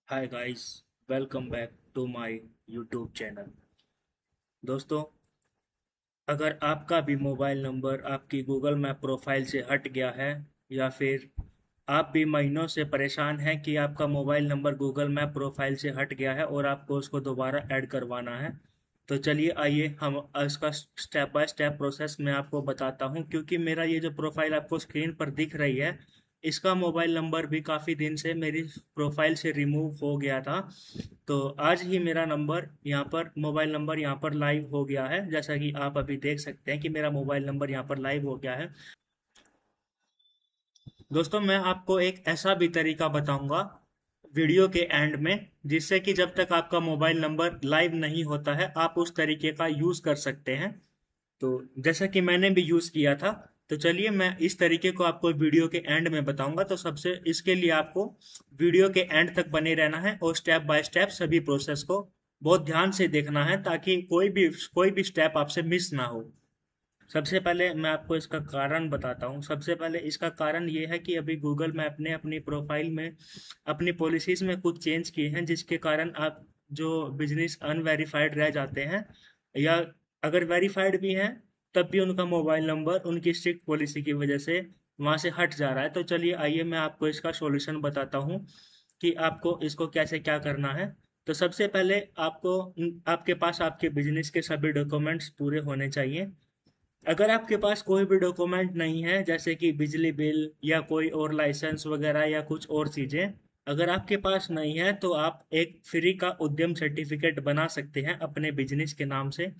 Hi guys, welcome back to my YouTube channel. दोस्तों, अगर आपका भी मोबाइल नंबर आपकी गूगल मैप प्रोफाइल से हट गया है या फिर आप भी महीनों से परेशान हैं कि आपका mobile number Google map profile से हट गया है और आपको उसको दोबारा ऐड करवाना है, तो चलिए आइए हम इसका स्टेप बाय स्टेप प्रोसेस मैं आपको बताता हूं। क्योंकि मेरा ये जो प्रोफाइल आपको स्क्रीन पर दिख रही है, इसका मोबाइल नंबर भी काफ़ी दिन से मेरी प्रोफाइल से रिमूव हो गया था। तो आज ही मेरा नंबर यहाँ पर मोबाइल नंबर यहाँ पर लाइव हो गया है, जैसा कि आप अभी देख सकते हैं कि मेरा मोबाइल नंबर यहाँ पर लाइव हो गया है। दोस्तों, मैं आपको एक ऐसा भी तरीका बताऊंगा वीडियो के एंड में, जिससे कि जब तक आपका मोबाइल नंबर लाइव नहीं होता है आप उस तरीके का यूज़ कर सकते हैं। तो जैसा कि मैंने भी यूज़ किया था, तो चलिए मैं इस तरीके को आपको वीडियो के एंड में बताऊंगा। तो सबसे इसके लिए आपको वीडियो के एंड तक बने रहना है और स्टेप बाय स्टेप सभी प्रोसेस को बहुत ध्यान से देखना है, ताकि कोई भी स्टेप आपसे मिस ना हो। सबसे पहले मैं आपको इसका कारण बताता हूँ। सबसे पहले इसका कारण ये है कि अभी गूगल मैप ने अपनी प्रोफाइल में अपनी पॉलिसीज में कुछ चेंज किए हैं, जिसके कारण आप जो बिजनेस अनवेरिफाइड रह जाते हैं या अगर वेरीफाइड भी हैं तब भी उनका मोबाइल नंबर उनकी स्ट्रिक्ट पॉलिसी की वजह से वहाँ से हट जा रहा है। तो चलिए आइए मैं आपको इसका सॉल्यूशन बताता हूँ कि आपको इसको कैसे क्या करना है। तो सबसे पहले आपको आपके पास आपके बिजनेस के सभी डॉक्यूमेंट्स पूरे होने चाहिए। अगर आपके पास कोई भी डॉक्यूमेंट नहीं है, जैसे कि बिजली बिल या कोई और लाइसेंस वगैरह या कुछ और चीज़ें अगर आपके पास नहीं है, तो आप एक फ्री का उद्यम सर्टिफिकेट बना सकते हैं अपने बिजनेस के नाम से।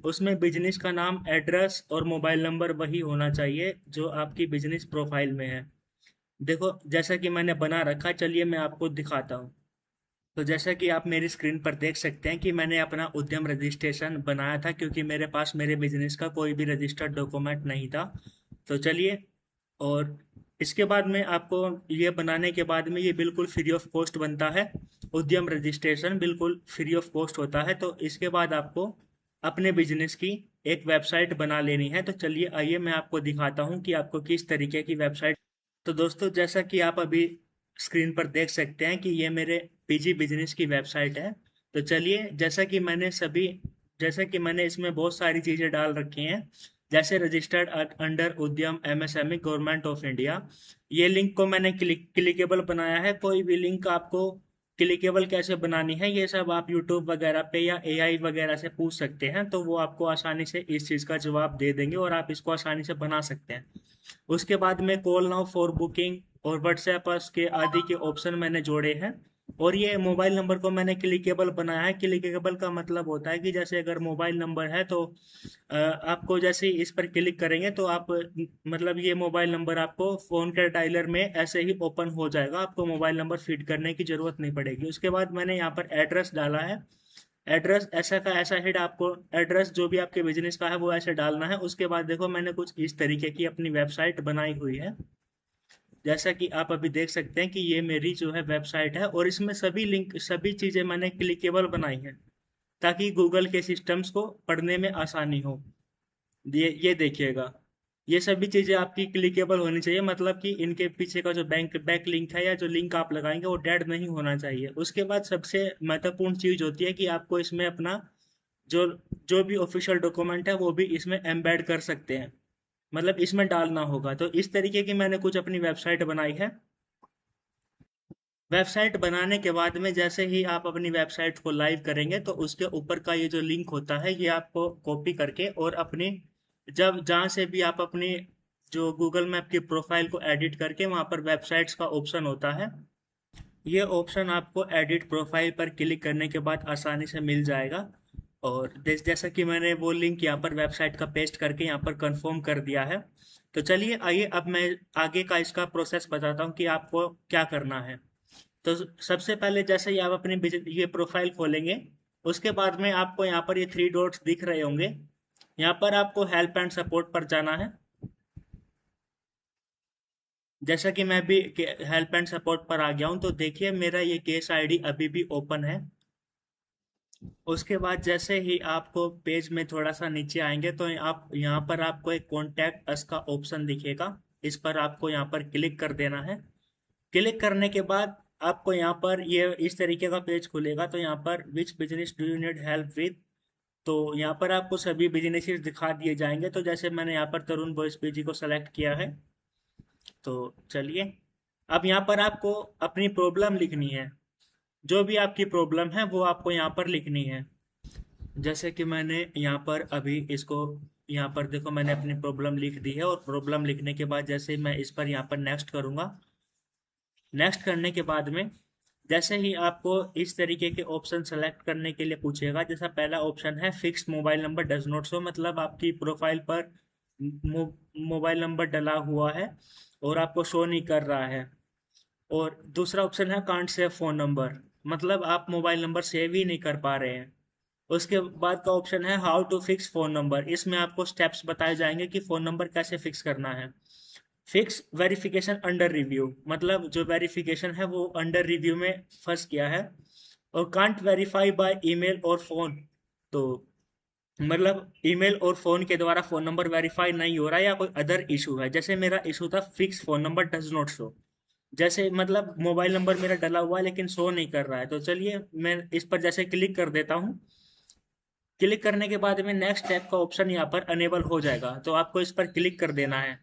उसमें बिजनेस का नाम, एड्रेस और मोबाइल नंबर वही होना चाहिए जो आपकी बिजनेस प्रोफाइल में है। देखो, जैसा कि मैंने बना रखा, चलिए मैं आपको दिखाता हूँ। तो जैसा कि आप मेरी स्क्रीन पर देख सकते हैं कि मैंने अपना उद्यम रजिस्ट्रेशन बनाया था, क्योंकि मेरे पास मेरे बिजनेस का कोई भी रजिस्टर्ड डॉक्यूमेंट नहीं था। तो चलिए, और इसके बाद में आपको ये बनाने के बाद में ये बिल्कुल फ्री ऑफ कॉस्ट बनता है। उद्यम रजिस्ट्रेशन बिल्कुल फ्री ऑफ कॉस्ट होता है। तो इसके बाद आपको अपने बिजनेस की एक वेबसाइट बना लेनी है। तो चलिए आइए मैं आपको दिखाता हूँ कि आपको किस तरीके की वेबसाइट। तो दोस्तों, जैसा कि आप अभी स्क्रीन पर देख सकते हैं कि ये मेरे पीजी बिजनेस की वेबसाइट है। तो चलिए, जैसा कि मैंने इसमें बहुत सारी चीज़ें डाल रखी हैं, जैसे रजिस्टर्ड अंडर उद्यम एमएसएमई गवर्नमेंट ऑफ इंडिया। ये लिंक को मैंने क्लिकेबल बनाया है। कोई भी लिंक आपको क्लिकेबल कैसे बनानी है, ये सब आप यूट्यूब वगैरह पे या एआई वगैरह से पूछ सकते हैं, तो वो आपको आसानी से इस चीज़ का जवाब दे देंगे और आप इसको आसानी से बना सकते हैं। उसके बाद में कॉल नाउ फॉर बुकिंग और व्हाट्सएप के आदि के ऑप्शन मैंने जोड़े हैं। और ये मोबाइल नंबर को मैंने क्लिकेबल बनाया है। क्लिकेबल का मतलब होता है कि जैसे अगर मोबाइल नंबर है तो आपको जैसे ही इस पर क्लिक करेंगे तो आप मतलब ये मोबाइल नंबर आपको फ़ोन के डायलर में ऐसे ही ओपन हो जाएगा, आपको मोबाइल नंबर फीड करने की ज़रूरत नहीं पड़ेगी। उसके बाद मैंने यहाँ पर एड्रेस डाला है। एड्रेस ऐसा का ऐसा हिट आपको एड्रेस जो भी आपके बिजनेस का है वो ऐसे डालना है। उसके बाद देखो, मैंने कुछ इस तरीके की अपनी वेबसाइट बनाई हुई है, जैसा कि आप अभी देख सकते हैं कि ये मेरी जो है वेबसाइट है और इसमें सभी लिंक सभी चीज़ें मैंने क्लिकेबल बनाई हैं, ताकि गूगल के सिस्टम्स को पढ़ने में आसानी हो। ये देखिएगा, ये सभी चीज़ें आपकी क्लिकेबल होनी चाहिए, मतलब कि इनके पीछे का जो बैंक बैक लिंक है या जो लिंक आप लगाएंगे वो डेड नहीं होना चाहिए। उसके बाद सबसे महत्वपूर्ण चीज़ होती है कि आपको इसमें अपना जो जो भी ऑफिशियल डॉक्यूमेंट है वो भी इसमें एम्बेड कर सकते हैं, मतलब इसमें डालना होगा। तो इस तरीके की मैंने कुछ अपनी वेबसाइट बनाई है। वेबसाइट बनाने के बाद में जैसे ही आप अपनी वेबसाइट को लाइव करेंगे, तो उसके ऊपर का ये जो लिंक होता है ये आपको कॉपी करके और अपनी जब जहाँ से भी आप अपनी जो गूगल मैप की प्रोफाइल को एडिट करके वहाँ पर वेबसाइट्स का ऑप्शन होता है, ये ऑप्शन आपको एडिट प्रोफाइल पर क्लिक करने के बाद आसानी से मिल जाएगा। और जैसा कि मैंने वो लिंक यहाँ पर वेबसाइट का पेस्ट करके यहाँ पर कंफर्म कर दिया है। तो चलिए आइए अब मैं आगे का इसका प्रोसेस बताता हूँ कि आपको क्या करना है। तो सबसे पहले जैसे ही आप अपनी ये प्रोफाइल खोलेंगे, उसके बाद में आपको यहाँ पर ये थ्री डॉट्स दिख रहे होंगे। यहाँ पर आपको हेल्प एंड सपोर्ट पर जाना है। जैसा कि मैं भी हेल्प एंड सपोर्ट पर आ गया हूँ, तो देखिए मेरा ये केस आईडी अभी भी ओपन है। उसके बाद जैसे ही आपको पेज में थोड़ा सा नीचे आएंगे तो आप यहाँ पर आपको एक कॉन्टैक्ट अस का ऑप्शन दिखेगा। इस पर आपको यहाँ पर क्लिक कर देना है। क्लिक करने के बाद आपको यहाँ पर ये इस तरीके का पेज खुलेगा। तो यहाँ पर which business do you need help with, तो यहाँ पर आपको सभी बिजनेसेस दिखा दिए जाएंगे। तो जैसे मैंने यहाँ पर तरुण बॉयज पीजी को सेलेक्ट किया है, तो चलिए अब यहाँ पर आपको अपनी प्रॉब्लम लिखनी है। जो भी आपकी प्रॉब्लम है वो आपको यहाँ पर लिखनी है। जैसे कि मैंने यहाँ पर अभी इसको, यहाँ पर देखो मैंने अपनी प्रॉब्लम लिख दी है। और प्रॉब्लम लिखने के बाद जैसे मैं इस पर यहाँ पर नेक्स्ट करूँगा, नेक्स्ट करने के बाद में जैसे ही आपको इस तरीके के ऑप्शन सेलेक्ट करने के लिए पूछेगा, जैसा पहला ऑप्शन है fixed mobile number does not show, मतलब आपकी प्रोफाइल पर मोबाइल नंबर डला हुआ है और आपको शो नहीं कर रहा है। और दूसरा ऑप्शन है कांट सेव फोन नंबर, मतलब आप मोबाइल नंबर सेव ही नहीं कर पा रहे हैं। उसके बाद का ऑप्शन है how to fix phone number, इसमें आपको स्टेप्स बताए जाएंगे कि फोन नंबर कैसे फिक्स करना है। फिक्स वेरिफिकेशन अंडर रिव्यू, मतलब जो वेरिफिकेशन है वो अंडर रिव्यू में फंस गया है। और कांट वेरीफाई बाय ईमेल और फोन, तो मतलब ईमेल और फोन के द्वारा फोन नंबर वेरीफाई नहीं हो रहा है या कोई अदर इशू है। जैसे मेरा इशू था fix phone number does not show, जैसे मतलब मोबाइल नंबर मेरा डला हुआ है लेकिन शो नहीं कर रहा है। तो चलिए मैं इस पर जैसे क्लिक कर देता हूँ। क्लिक करने के बाद में नेक्स्ट स्टेप का ऑप्शन यहाँ पर अनेबल हो जाएगा, तो आपको इस पर क्लिक कर देना है।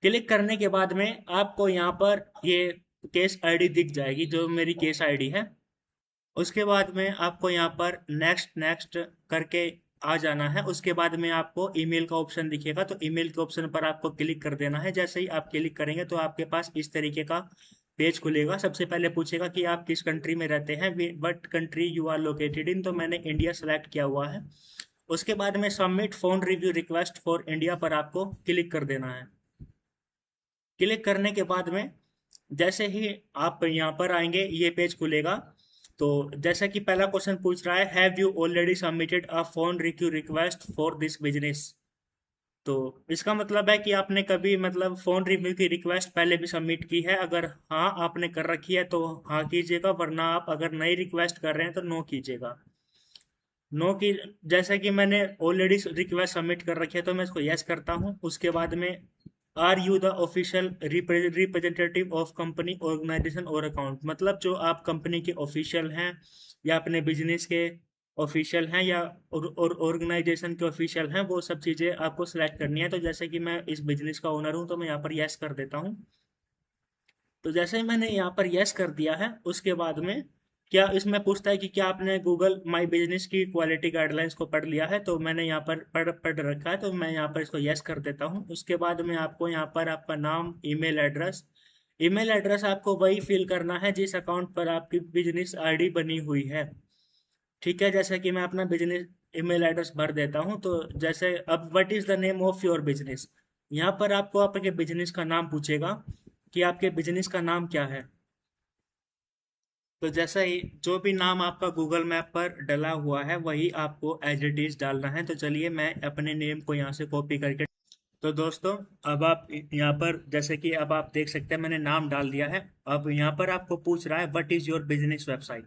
क्लिक करने के बाद में आपको यहाँ पर ये केस आईडी दिख जाएगी, जो मेरी केस आईडी है। उसके बाद में आपको यहाँ पर नेक्स्ट नेक्स्ट करके आ जाना है। उसके बाद में आपको ईमेल का ऑप्शन दिखेगा, तो ईमेल के ऑप्शन पर आपको क्लिक कर देना है। जैसे ही आप क्लिक करेंगे तो आपके पास इस तरीके का पेज खुलेगा। सबसे पहले पूछेगा कि आप किस कंट्री में रहते हैं, what country you are located in, तो मैंने इंडिया सेलेक्ट किया हुआ है। उसके बाद में submit phone review request for India पर आपको क्लिक कर देना है। क्लिक करने के बाद में जैसे ही आप यहाँ पर आएंगे ये पेज खुलेगा। तो जैसा कि पहला क्वेश्चन पूछ रहा है have you already submitted a phone review request for this business, तो इसका मतलब है कि आपने कभी मतलब फोन रिव्यू की रिक्वेस्ट पहले भी सबमिट की है। अगर हाँ आपने कर रखी है तो हाँ कीजिएगा, वरना आप अगर नई रिक्वेस्ट कर रहे हैं तो नो कीजिएगा। नो की, जैसे कि मैंने ऑलरेडी रिक्वेस्ट सबमिट कर रखी है तो मैं इसको यस करता हूँ। उसके बाद में are you the official representative of company organisation और अकाउंट, मतलब जो आप कंपनी के ऑफिशियल हैं या अपने बिजनेस के ऑफिशियल हैं या और ऑर्गेनाइजेशन के ऑफिशियल हैं, वो सब चीज़ें आपको सिलेक्ट करनी है। तो जैसे कि मैं इस बिजनेस का ओनर हूँ तो मैं यहाँ पर यस कर देता हूँ। तो जैसे ही मैंने यहाँ पर यस कर दिया है, उसके बाद में क्या इसमें पूछता है कि क्या आपने गूगल माई बिजनेस की क्वालिटी गाइडलाइंस को पढ़ लिया है, तो मैंने यहाँ पर पढ़ रखा है, तो मैं यहाँ पर इसको यस कर देता हूँ। उसके बाद में आपको यहाँ पर आपका नाम, ईमेल एड्रेस आपको वही फिल करना है जिस अकाउंट पर आपकी बिजनेस आईडी बनी हुई है। ठीक है, जैसे कि मैं अपना बिजनेस ईमेल एड्रेस भर देता हूँ। तो जैसे अब what is the name of your business, यहाँ पर आपको आपके बिजनेस का नाम पूछेगा कि आपके बिजनेस का नाम क्या है। तो जैसा ही जो भी नाम आपका गूगल मैप पर डला हुआ है वही आपको एज इट इज डालना है। तो चलिए मैं अपने नेम को यहाँ से कॉपी करके, तो दोस्तों अब आप यहाँ पर जैसे कि अब आप देख सकते हैं मैंने नाम डाल दिया है। अब यहाँ पर आपको पूछ रहा है what is your business website,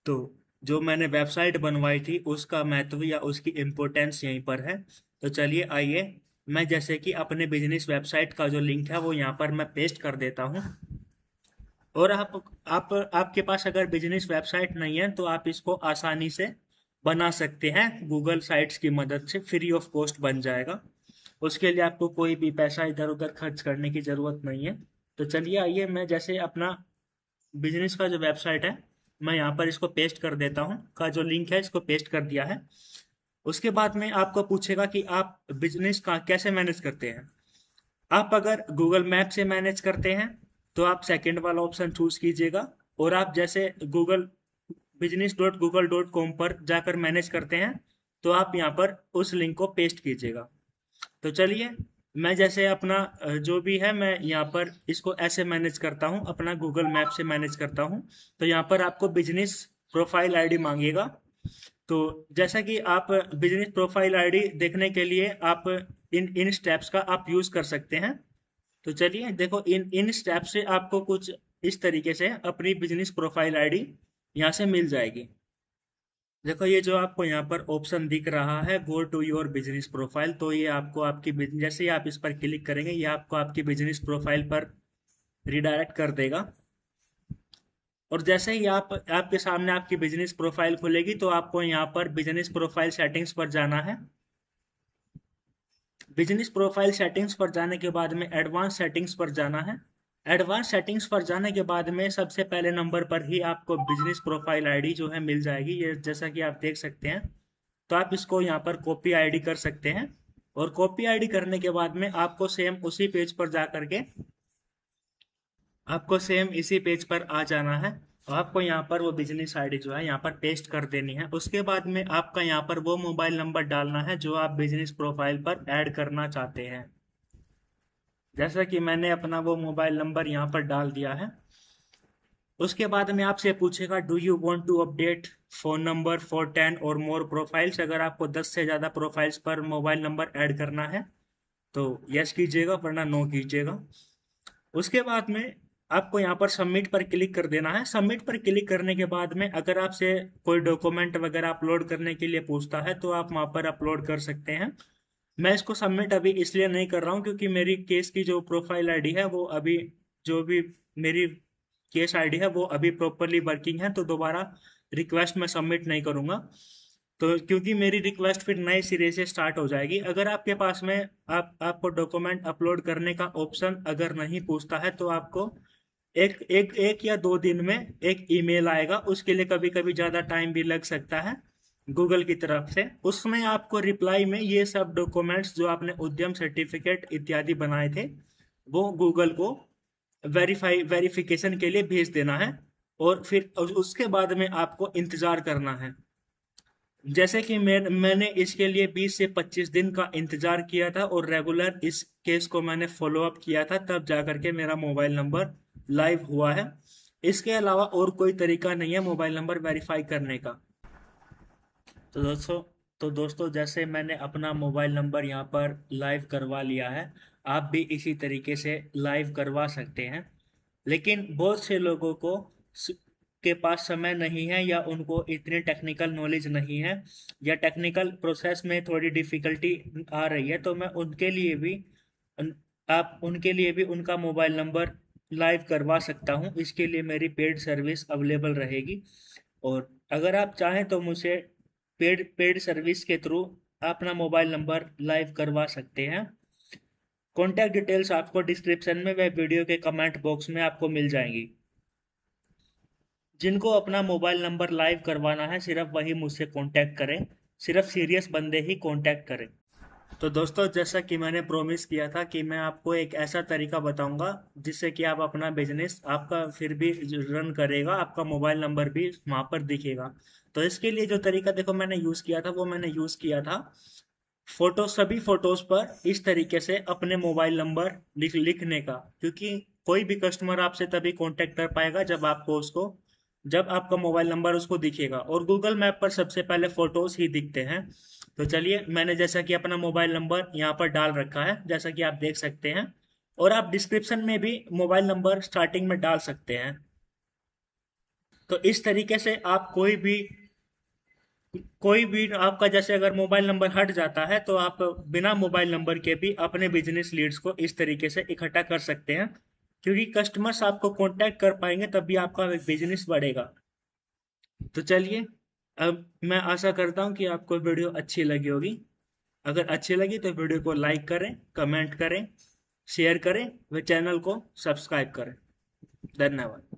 तो जो मैंने वेबसाइट बनवाई थी उसका महत्व या उसकी इम्पोर्टेंस यहीं पर है। तो चलिए आइए मैं जैसे कि अपने बिजनेस वेबसाइट का जो लिंक है वो यहाँ पर मैं पेस्ट कर देता हूँ। और आप आपके पास अगर बिजनेस वेबसाइट नहीं है तो आप इसको आसानी से बना सकते हैं, गूगल साइट्स की मदद से फ्री ऑफ कॉस्ट बन जाएगा। उसके लिए आपको कोई भी पैसा इधर उधर खर्च करने की ज़रूरत नहीं है। तो चलिए आइए मैं जैसे अपना बिजनेस का जो वेबसाइट है मैं यहाँ पर इसको पेस्ट कर देता हूँ, का जो लिंक है इसको पेस्ट कर दिया है। उसके बाद में आपको पूछेगा कि आप बिजनेस का कैसे मैनेज करते हैं। आप अगर गूगल मैप से मैनेज करते हैं तो आप सेकंड वाला ऑप्शन चूज कीजिएगा। और आप जैसे गूगल business.google.com पर जाकर मैनेज करते हैं तो आप यहाँ पर उस लिंक को पेस्ट कीजिएगा। तो चलिए मैं जैसे अपना जो भी है मैं यहाँ पर इसको ऐसे मैनेज करता हूँ, अपना गूगल मैप से मैनेज करता हूँ। तो यहाँ पर आपको बिजनेस प्रोफाइल आईडी मांगेगा। तो जैसा कि आप बिजनेस प्रोफाइल आईडी देखने के लिए आप इन स्टेप्स का आप यूज़ कर सकते हैं। तो चलिए देखो इन स्टेप से आपको कुछ इस तरीके से अपनी बिजनेस प्रोफाइल आईडी यहाँ से मिल जाएगी। देखो ये जो आपको यहाँ पर ऑप्शन दिख रहा है go to your business profile, तो ये आपको आपकी जैसे ही आप इस पर क्लिक करेंगे ये आपको आपकी बिजनेस प्रोफाइल पर रिडायरेक्ट कर देगा। और जैसे ही आपके सामने आपकी बिजनेस प्रोफाइल खुलेगी तो आपको यहाँ पर बिजनेस प्रोफाइल सेटिंग्स पर जाना है। बिजनेस प्रोफाइल सेटिंग्स पर जाने के बाद में एडवांस सेटिंग्स पर जाना है। एडवांस सेटिंग्स पर जाने के बाद में सबसे पहले नंबर पर ही आपको बिजनेस प्रोफाइल आईडी जो है मिल जाएगी, ये जैसा कि आप देख सकते हैं। तो आप इसको यहाँ पर कॉपी आईडी कर सकते हैं, और कॉपी आईडी करने के बाद में आपको सेम उसी पेज पर जा करके आपको सेम इसी पेज पर आ जाना है। और आपको यहाँ पर वो बिजनेस आईडी जो है यहाँ पर पेस्ट कर देनी है। उसके बाद में आपका यहाँ पर वो मोबाइल नंबर डालना है जो आप बिजनेस प्रोफाइल पर ऐड करना चाहते हैं। जैसा कि मैंने अपना वो मोबाइल नंबर यहाँ पर डाल दिया है। उसके बाद में आपसे पूछेगा do you want to update phone number for 10 और मोर प्रोफाइल्स। अगर आपको 10 से ज़्यादा प्रोफाइल्स पर मोबाइल नंबर ऐड करना है तो यस कीजिएगा, वरना नो कीजिएगा। उसके बाद में आपको यहाँ पर सबमिट पर क्लिक कर देना है। सबमिट पर क्लिक करने के बाद में अगर आपसे कोई डॉक्यूमेंट वगैरह अपलोड करने के लिए पूछता है तो आप वहाँ पर अपलोड कर सकते हैं। मैं इसको सबमिट अभी इसलिए नहीं कर रहा हूँ क्योंकि मेरी केस की जो प्रोफाइल आईडी है वो अभी, जो भी मेरी केस आईडी है वो अभी प्रॉपरली वर्किंग है, तो दोबारा रिक्वेस्ट मैं सबमिट नहीं करूँगा। तो क्योंकि मेरी रिक्वेस्ट फिर नए सिरे से स्टार्ट हो जाएगी। अगर आपके पास में आपको डॉक्यूमेंट अपलोड करने का ऑप्शन अगर नहीं पूछता है तो आपको एक या 2 दिन में एक ईमेल आएगा। उसके लिए कभी कभी ज़्यादा टाइम भी लग सकता है गूगल की तरफ से। उसमें आपको रिप्लाई में ये सब डॉक्यूमेंट्स जो आपने उद्यम सर्टिफिकेट इत्यादि बनाए थे वो गूगल को वेरिफिकेशन के लिए भेज देना है, और फिर उसके बाद में आपको इंतज़ार करना है। जैसे कि मैंने इसके लिए 20 से 25 दिन का इंतजार किया था और रेगुलर इस केस को मैंने फॉलो अप किया था, तब जा करके मेरा मोबाइल नंबर लाइव हुआ है। इसके अलावा और कोई तरीका नहीं है मोबाइल नंबर वेरीफाई करने का। तो दोस्तों जैसे मैंने अपना मोबाइल नंबर यहाँ पर लाइव करवा लिया है, आप भी इसी तरीके से लाइव करवा सकते हैं। लेकिन बहुत से लोगों को के पास समय नहीं है, या उनको इतनी टेक्निकल नॉलेज नहीं है, या टेक्निकल प्रोसेस में थोड़ी डिफिकल्टी आ रही है, तो मैं उनके लिए भी उनका मोबाइल नंबर लाइव करवा सकता हूं। इसके लिए मेरी पेड सर्विस अवेलेबल रहेगी, और अगर आप चाहें तो मुझे पेड सर्विस के थ्रू अपना मोबाइल नंबर लाइव करवा सकते हैं। कॉन्टैक्ट डिटेल्स आपको डिस्क्रिप्शन में व वीडियो के कमेंट बॉक्स में आपको मिल जाएंगी। जिनको अपना मोबाइल नंबर लाइव करवाना है सिर्फ वही मुझसे कांटेक्ट करें, सिर्फ सीरियस बंदे ही कांटेक्ट करें। तो दोस्तों जैसा कि मैंने प्रॉमिस किया था कि मैं आपको एक ऐसा तरीका बताऊंगा जिससे कि आप अपना बिजनेस आपका फिर भी रन करेगा, आपका मोबाइल नंबर भी वहाँ पर दिखेगा। तो इसके लिए जो तरीका देखो मैंने यूज़ किया था वो मैंने यूज़ किया था सभी फोटोज पर इस तरीके से अपने मोबाइल नंबर लिखने का, क्योंकि कोई भी कस्टमर आपसे तभी कांटेक्ट कर पाएगा जब आपका मोबाइल नंबर उसको दिखेगा, और गूगल मैप पर सबसे पहले फोटोज ही दिखते हैं। तो चलिए, मैंने जैसा कि अपना मोबाइल नंबर यहाँ पर डाल रखा है जैसा कि आप देख सकते हैं, और आप डिस्क्रिप्शन में भी मोबाइल नंबर स्टार्टिंग में डाल सकते हैं। तो इस तरीके से आप कोई भी आपका जैसे अगर मोबाइल नंबर हट जाता है तो आप बिना मोबाइल नंबर के भी अपने बिजनेस लीड्स को इस तरीके से इकट्ठा कर सकते हैं, क्योंकि कस्टमर्स आपको कांटेक्ट कर पाएंगे तभी आपका बिजनेस बढ़ेगा। तो चलिए, अब मैं आशा करता हूँ कि आपको वीडियो अच्छी लगी होगी। अगर अच्छी लगी तो वीडियो को लाइक करें, कमेंट करें, शेयर करें व चैनल को सब्सक्राइब करें। धन्यवाद।